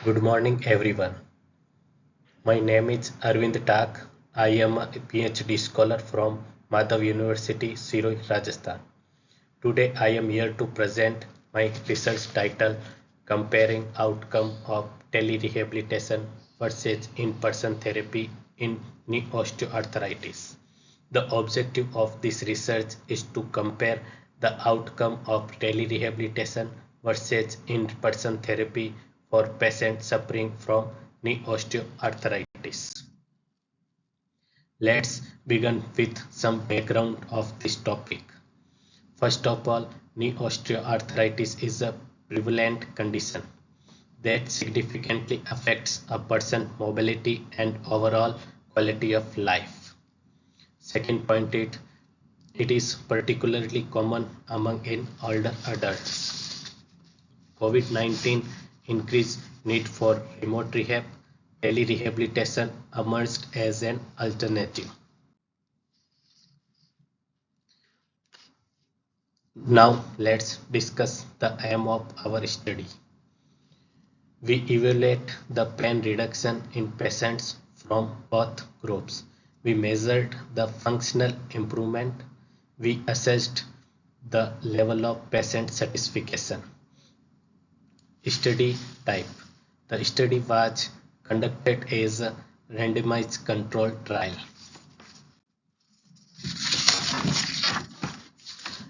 Good morning, everyone. My name is Arvind Tak. I am a PhD scholar from Madhav University, Siroi, Rajasthan. Today, I am here to present my research title Comparing Outcome of Telerehabilitation versus In-Person Therapy in Knee Osteoarthritis. The objective of this research is to compare the outcome of telerehabilitation versus in-person therapy for patients suffering from knee osteoarthritis. Let's begin with some background of this topic. First of all, knee osteoarthritis is a prevalent condition that significantly affects a person's mobility and overall quality of life. Second point is it is particularly common among in older adults. COVID-19 increased need for remote rehab. Telerehabilitation emerged as an alternative. Now let's discuss the aim of our study. We evaluate the pain reduction in patients from both groups. We measured the functional improvement. We assessed the level of patient satisfaction. Study type. The study was conducted as a randomized controlled trial.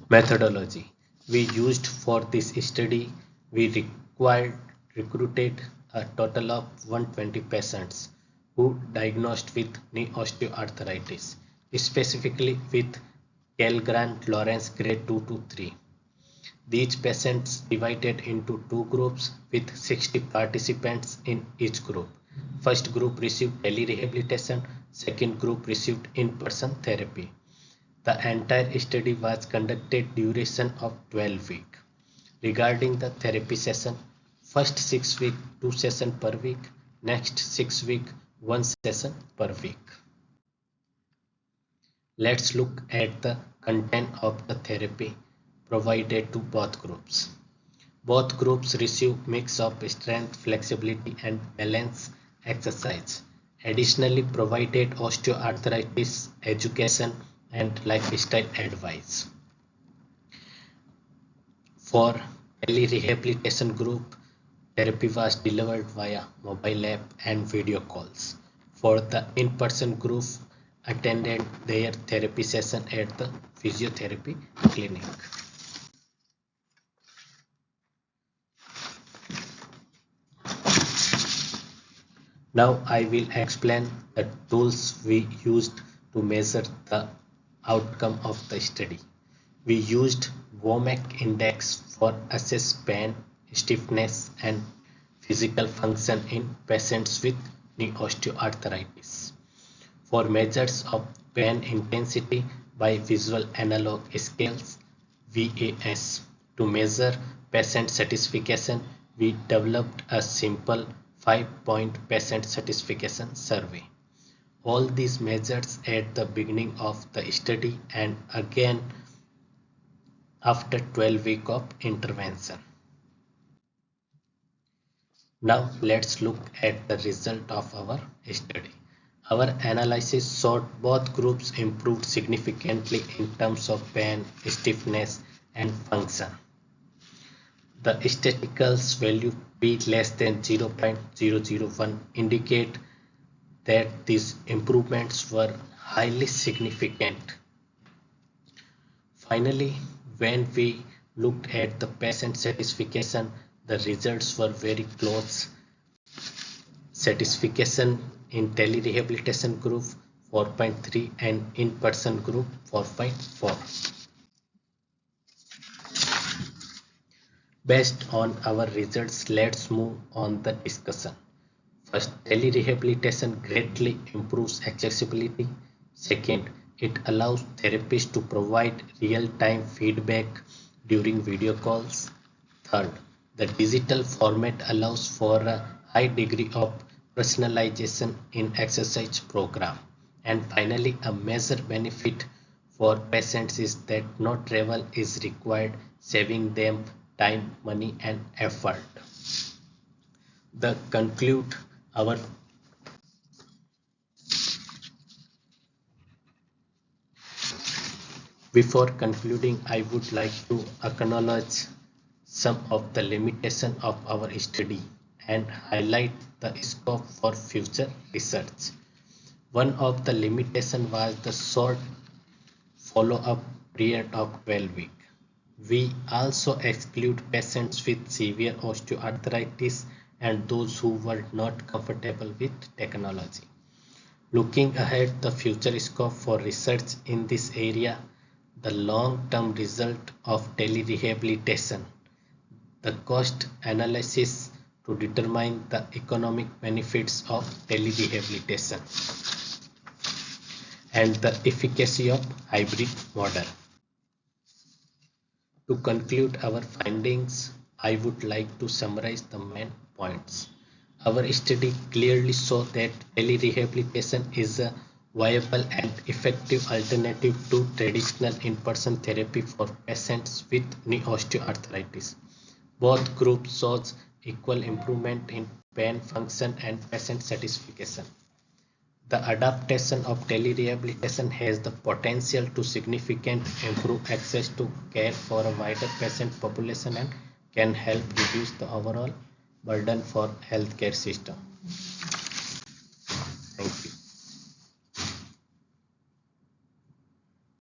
Methodology. We used for this study, we recruited a total of 120 patients who diagnosed with knee osteoarthritis, specifically with Kellgren-Lawrence grade 2 to 3. These patients divided into two groups with 60 participants in each group. First group received telerehabilitation, second group received in-person therapy. The entire study was conducted duration of 12 weeks. Regarding the therapy session, first 6 weeks 2 sessions per week, next 6 weeks 1 session per week. Let's look at the content of the therapy provided to both groups. Both groups receive mix of strength, flexibility and balance exercise. Additionally provided osteoarthritis education and lifestyle advice. For telerehabilitation group, therapy was delivered via mobile app and video calls. For the in-person group, attended their therapy session at the physiotherapy clinic. Now I will explain the tools we used to measure the outcome of the study. We used WOMAC index for assess pain, stiffness and physical function in patients with knee osteoarthritis. For measures of pain intensity by visual analog scales (VAS), to measure patient satisfaction, we developed a simple 5-point patient satisfaction survey. All these measures at the beginning of the study and again after 12 weeks of intervention. Now let's look at the result of our study. Our analysis showed both groups improved significantly in terms of pain, stiffness and function. The statistical value p less than 0.001 indicate that these improvements were highly significant. Finally, when we looked at the patient satisfaction, the results were very close. Satisfaction in telerehabilitation group 4.3 and in-person group 4.4. Based on our results, let's move on the discussion. First, telerehabilitation greatly improves accessibility. Second, it allows therapists to provide real-time feedback during video calls. Third, the digital format allows for a high degree of personalization in exercise program. And finally, a major benefit for patients is that no travel is required, saving them time, money and effort. the conclude our Before concluding, I would like to acknowledge some of the limitations of our study and highlight the scope for future research. One of the limitations was the short follow-up period of 12 weeks. We also exclude patients with severe osteoarthritis and those who were not comfortable with technology. Looking ahead, the future scope for research in this area, the long-term result of telerehabilitation, the cost analysis to determine the economic benefits of telerehabilitation, and the efficacy of hybrid model. To conclude our findings, I would like to summarize the main points. Our study clearly shows that telerehabilitation is a viable and effective alternative to traditional in-person therapy for patients with knee osteoarthritis. Both groups shows equal improvement in pain function and patient satisfaction. The adaptation of telerehabilitation has the potential to significantly improve access to care for a wider patient population and can help reduce the overall burden for healthcare system.